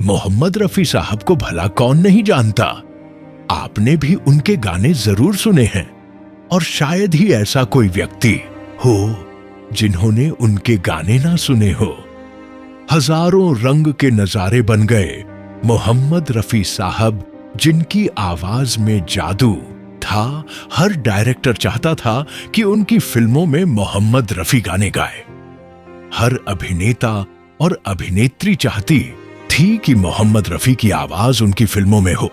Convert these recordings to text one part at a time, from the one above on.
मोहम्मद रफी साहब को भला कौन नहीं जानता। आपने भी उनके गाने जरूर सुने हैं और शायद ही ऐसा कोई व्यक्ति हो जिन्होंने उनके गाने ना सुने हो। हजारों रंग के नजारे बन गए मोहम्मद रफी साहब, जिनकी आवाज में जादू था। हर डायरेक्टर चाहता था कि उनकी फिल्मों में मोहम्मद रफी गाने गाए। हर अभिनेता और अभिनेत्री चाहती थी कि मोहम्मद रफी की आवाज उनकी फिल्मों में हो।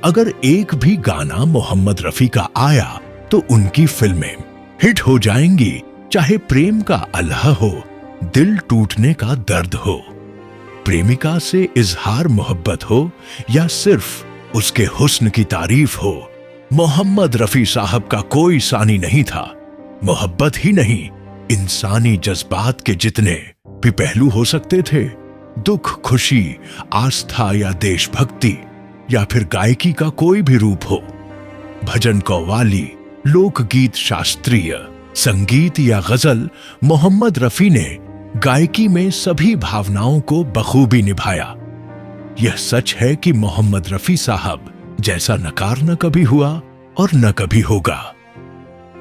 अगर एक भी गाना मोहम्मद रफी का आया तो उनकी फिल्में हिट हो जाएंगी, चाहे प्रेम का अल्लाह हो, दिल टूटने का दर्द हो, प्रेमिका से इजहार मोहब्बत हो या सिर्फ उसके हुस्न की तारीफ हो। मोहम्मद रफी साहब का कोई सानी नहीं था। मोहब्बत ही नहीं, इंसानी जज्बात के जितने भी पहलू हो सकते थे, दुख, खुशी, आस्था या देशभक्ति या फिर गायकी का कोई भी रूप हो, भजन, कव्वाली, लोकगीत, शास्त्रीय संगीत या गजल, मोहम्मद रफी ने गायकी में सभी भावनाओं को बखूबी निभाया। यह सच है कि मोहम्मद रफी साहब जैसा नकार न कभी हुआ और न कभी होगा।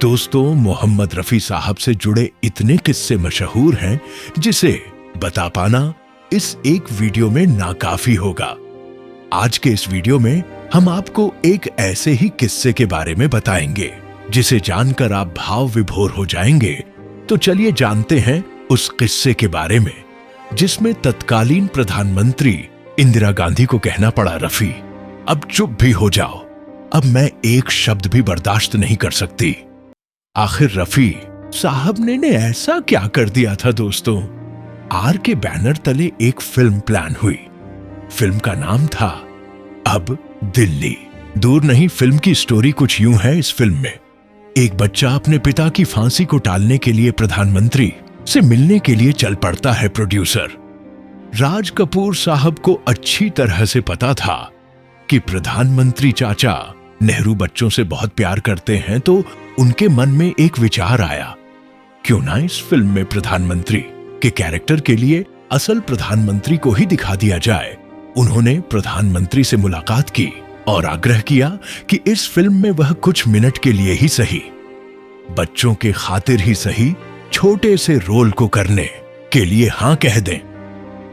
दोस्तों, मोहम्मद रफी साहब से जुड़े इतने किस्से मशहूर हैं जिसे बता पाना इस एक वीडियो में नाकाफी होगा। आज के इस वीडियो में हम आपको एक ऐसे ही किस्से के बारे में बताएंगे जिसे जानकर आप भाव विभोर हो जाएंगे। तो चलिए जानते हैं उस किस्से के बारे में जिसमें तत्कालीन प्रधानमंत्री इंदिरा गांधी को कहना पड़ा, रफी अब चुप भी हो जाओ, अब मैं एक शब्द भी बर्दाश्त नहीं कर सकती। आखिर रफी साहब ने ऐसा क्या कर दिया था दोस्तों? आर के बैनर तले एक फिल्म प्लान हुई। फिल्म का नाम था अब दिल्ली। दूर नहीं, फिल्म की स्टोरी कुछ यूं है। इस फिल्म में एक बच्चा अपने पिता की फांसी को टालने के लिए प्रधानमंत्री से मिलने के लिए चल पड़ता है। प्रोड्यूसर राज कपूर साहब को अच्छी तरह से पता था कि प्रधानमंत्री चाचा नेहरू बच्चों से बहुत प्यार करते हैं, तो उनके मन में एक विचार आया, क्यों ना इस फिल्म में प्रधानमंत्री के कैरेक्टर के लिए असल प्रधानमंत्री को ही दिखा दिया जाए। उन्होंने प्रधानमंत्री से मुलाकात की और आग्रह किया कि इस फिल्म में वह कुछ मिनट के लिए ही सही, बच्चों के खातिर ही सही, छोटे से रोल को करने के लिए हां कह दें।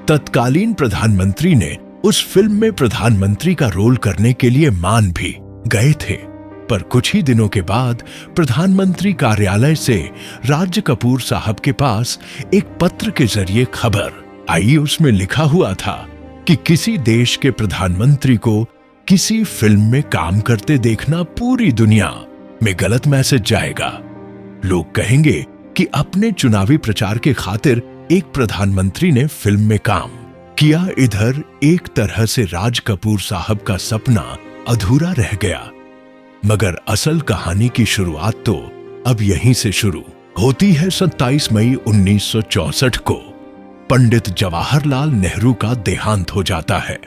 तत्कालीन प्रधानमंत्री ने उस फिल्म में प्रधानमंत्री का रोल करने के लिए मान भी गए थे, पर कुछ ही दिनों के बाद प्रधानमंत्री कार्यालय से राज कपूर साहब के पास एक पत्र के जरिए खबर आई। उसमें लिखा हुआ था कि किसी देश के प्रधानमंत्री को किसी फिल्म में काम करते देखना पूरी दुनिया में गलत मैसेज जाएगा। लोग कहेंगे कि अपने चुनावी प्रचार के खातिर एक प्रधानमंत्री ने फिल्म में काम किया। इधर एक तरह से राज कपूर साहब का सपना अधूरा रह गया। मगर असल कहानी की शुरुआत तो अब यहीं से शुरू होती है। 27 मई 1964 को पंडित जवाहरलाल नेहरू का देहांत हो जाता है।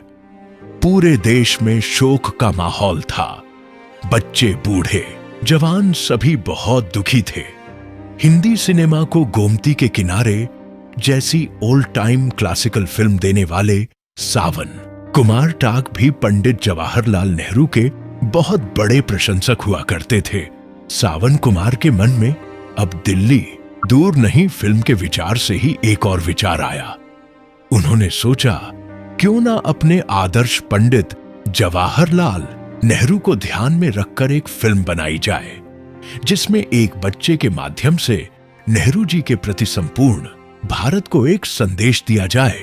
पूरे देश में शोक का माहौल था। बच्चे, बूढ़े, जवान सभी बहुत दुखी थे। हिंदी सिनेमा को गोमती के किनारे जैसी ओल्ड टाइम क्लासिकल फिल्म देने वाले सावन कुमार टाक भी पंडित जवाहरलाल नेहरू के बहुत बड़े प्रशंसक हुआ करते थे। सावन कुमार के मन में अब दिल्ली दूर नहीं फिल्म के विचार से ही एक और विचार आया। उन्होंने सोचा, क्यों ना अपने आदर्श पंडित जवाहरलाल नेहरू को ध्यान में रखकर एक फिल्म बनाई जाए जिसमें एक बच्चे के माध्यम से नेहरू जी के प्रति संपूर्ण भारत को एक संदेश दिया जाए।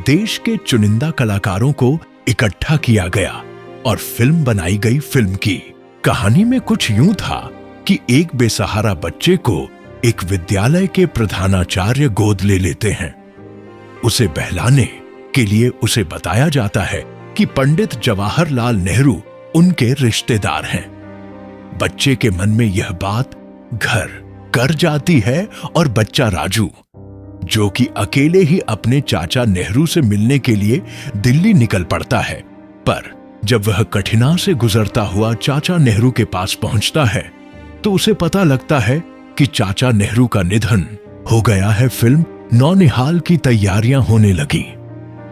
देश के चुनिंदा कलाकारों को इकट्ठा किया गया और फिल्म बनाई गई। फिल्म की कहानी में कुछ यूं था कि एक बेसहारा बच्चे को एक विद्यालय के प्रधानाचार्य गोद ले लेते हैं। उसे बहलाने के लिए उसे बताया जाता है कि पंडित जवाहरलाल नेहरू उनके रिश्तेदार हैं। बच्चे के मन में यह बात घर कर जाती है और बच्चा राजू, जो कि अकेले ही अपने चाचा नेहरू से मिलने के लिए दिल्ली निकल पड़ता है, पर जब वह कठिनाई से गुजरता हुआ चाचा नेहरू के पास पहुंचता है तो उसे पता लगता है कि चाचा नेहरू का निधन हो गया है। फिल्म नौनिहाल की तैयारियां होने लगी।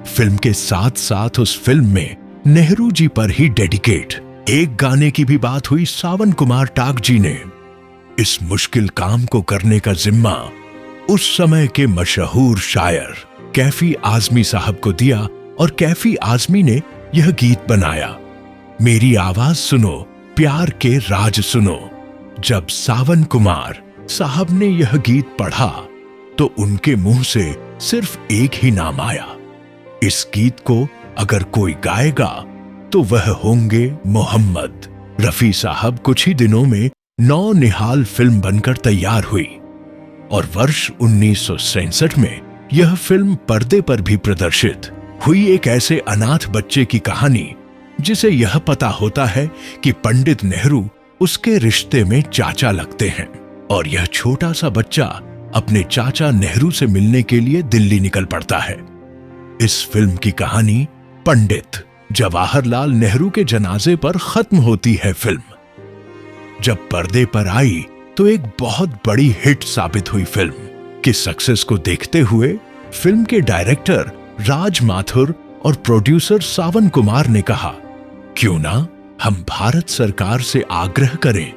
फिल्म के साथ साथ उस फिल्म में नेहरू जी पर ही डेडिकेट एक गाने की भी बात हुई सावन कुमार टाक जी ने। इस मुश्किल काम को करने का जिम्मा उस समय के मशहूर शायर कैफी आजमी साहब को दिया और कैफी आजमी ने यह गीत बनाया। मेरी आवाज सुनो, प्यार के राज सुनो। जब सावन कुमार साहब ने यह गीत पढ़ा तो उनके मुंह से सिर्फ एक ही नाम आया। इस गीत को अगर कोई गाएगा तो वह होंगे मोहम्मद रफी साहब। कुछ ही दिनों में नौ निहाल फिल्म बनकर तैयार हुई और वर्ष 1967 में यह फिल्म पर्दे पर भी प्रदर्शित हुई। एक ऐसे अनाथ बच्चे की कहानी जिसे यह पता होता है कि पंडित नेहरू उसके रिश्ते में चाचा लगते हैं और यह छोटा सा बच्चा अपने चाचा नेहरू से मिलने के लिए दिल्ली निकल पड़ता है। इस फिल्म की कहानी पंडित जवाहरलाल नेहरू के जनाजे पर खत्म होती है। फिल्म जब पर्दे पर आई तो एक बहुत बड़ी हिट साबित हुई। फिल्म की सक्सेस को देखते हुए फिल्म के डायरेक्टर राज माथुर और प्रोड्यूसर सावन कुमार ने कहा, क्यों ना हम भारत सरकार से आग्रह करें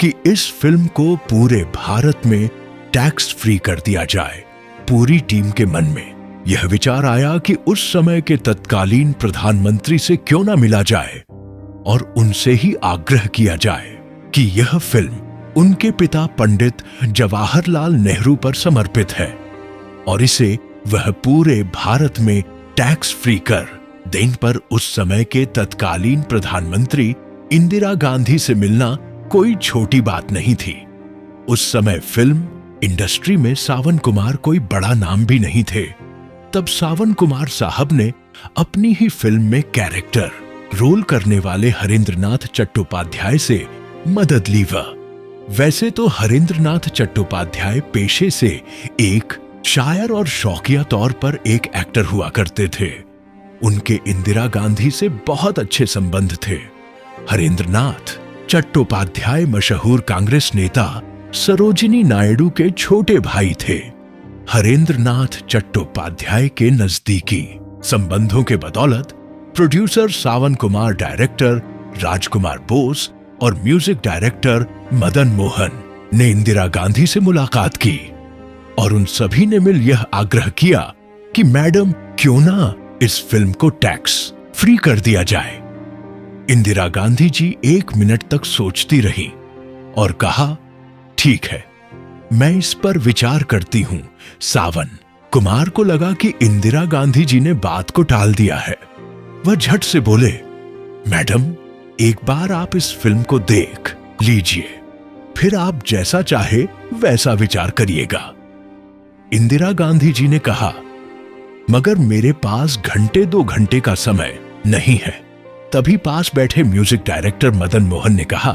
कि इस फिल्म को पूरे भारत में टैक्स फ्री कर दिया जाए। पूरी टीम के मन में यह विचार आया कि उस समय के तत्कालीन प्रधानमंत्री से क्यों ना मिला जाए और उनसे ही आग्रह किया जाए कि यह फिल्म उनके पिता पंडित जवाहरलाल नेहरू पर समर्पित है और इसे वह पूरे भारत में टैक्स फ्री कर दें। पर उस समय के तत्कालीन प्रधानमंत्री इंदिरा गांधी से मिलना कोई छोटी बात नहीं थी। उस समय फिल्म इंडस्ट्री में सावन कुमार कोई बड़ा नाम भी नहीं थे। तब सावन कुमार साहब ने अपनी ही फिल्म में कैरेक्टर रोल करने वाले हरेंद्रनाथ चट्टोपाध्याय से मदद ली। वैसे तो हरेंद्रनाथ चट्टोपाध्याय पेशे से एक शायर और शौकिया तौर पर एक एक्टर हुआ करते थे। उनके इंदिरा गांधी से बहुत अच्छे संबंध थे। हरेंद्रनाथ चट्टोपाध्याय मशहूर कांग्रेस नेता सरोजिनी नायडू के छोटे भाई थे। हरेंद्रनाथ चट्टोपाध्याय के नजदीकी संबंधों के बदौलत प्रोड्यूसर सावन कुमार, डायरेक्टर राजकुमार बोस और म्यूजिक डायरेक्टर मदन मोहन ने इंदिरा गांधी से मुलाकात की और उन सभी ने मिल यह आग्रह किया कि मैडम क्यों ना इस फिल्म को टैक्स फ्री कर दिया जाए। इंदिरा गांधी जी 1 मिनट तक सोचती रही और कहा, ठीक है, मैं इस पर विचार करती हूं। सावन कुमार को लगा कि इंदिरा गांधी जी ने बात को टाल दिया है। वह झट से बोले, मैडम एक बार आप इस फिल्म को देख लीजिए, फिर आप जैसा चाहे वैसा विचार करिएगा। इंदिरा गांधी जी ने कहा, मगर मेरे पास घंटे 2 घंटे का समय नहीं है। तभी पास बैठे म्यूजिक डायरेक्टर मदन मोहन ने कहा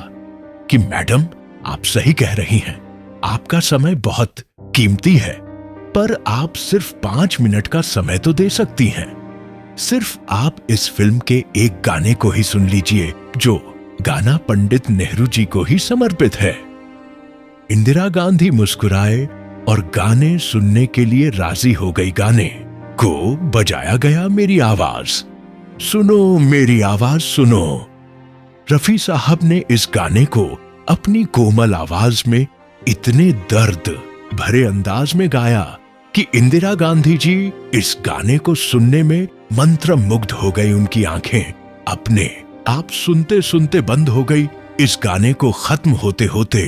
कि मैडम आप सही कह रही हैं, आपका समय बहुत कीमती है, पर आप सिर्फ 5 मिनट का समय तो दे सकती हैं। सिर्फ आप इस फिल्म के एक गाने को ही सुन लीजिए, जो गाना पंडित नेहरू जी को ही समर्पित है। इंदिरा गांधी मुस्कुराए और गाने सुनने के लिए राजी हो गई। गाने को बजाया गया मेरी आवाज सुनो, मेरी आवाज सुनो। रफी साहब ने इस गाने को अपनी कोमल आवाज में इतने दर्द भरे अंदाज में गाया कि इंदिरा गांधी जी इस गाने को सुनने में मंत्रमुग्ध हो गई। उनकी आंखें अपने आप सुनते सुनते बंद हो गई। इस गाने को खत्म होते होते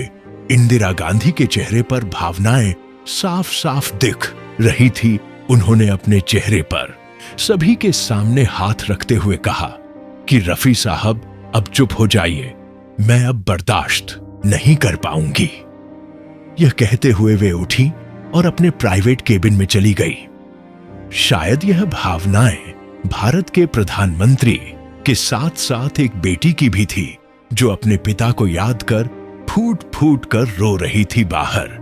इंदिरा गांधी के चेहरे पर भावनाएं साफ साफ दिख रही थी। उन्होंने अपने चेहरे पर सभी के सामने हाथ रखते हुए कहा कि रफी साहब अब चुप हो जाइए, मैं अब बर्दाश्त नहीं कर पाऊंगी। यह कहते हुए वे उठी और अपने प्राइवेट केबिन में चली गई। शायद यह भावनाएं भारत के प्रधानमंत्री के साथ साथ एक बेटी की भी थी, जो अपने पिता को याद कर फूट फूट कर रो रही थी बाहर।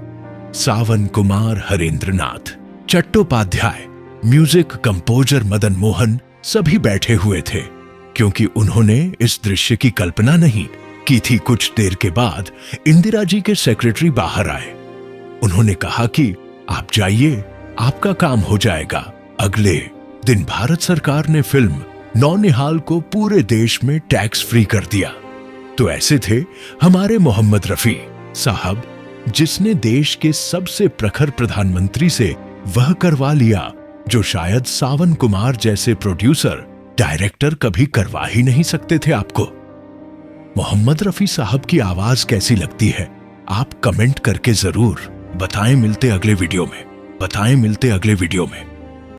सावन कुमार, हरेंद्रनाथ चट्टोपाध्याय, म्यूजिक कंपोजर मदन मोहन सभी बैठे हुए थे, क्योंकि उन्होंने इस दृश्य की कल्पना नहीं की थी। कुछ देर के बाद इंदिरा जी के सेक्रेटरी बाहर आए। उन्होंने कहा कि आप जाइए, आपका काम हो जाएगा, अगले दिन भारत सरकार ने फिल्म नौनिहाल को पूरे देश में टैक्स फ्री कर दिया। तो ऐसे थे हमारे मोहम्मद रफी साहब, जिसने देश के सबसे प्रखर प्रधानमंत्री से वह करवा लिया जो शायद सावन कुमार जैसे प्रोड्यूसर, डायरेक्टर कभी करवा ही नहीं सकते थे आपको। मोहम्मद रफी साहब की आवाज कैसी लगती है आप कमेंट करके जरूर बताएं। मिलते अगले वीडियो में।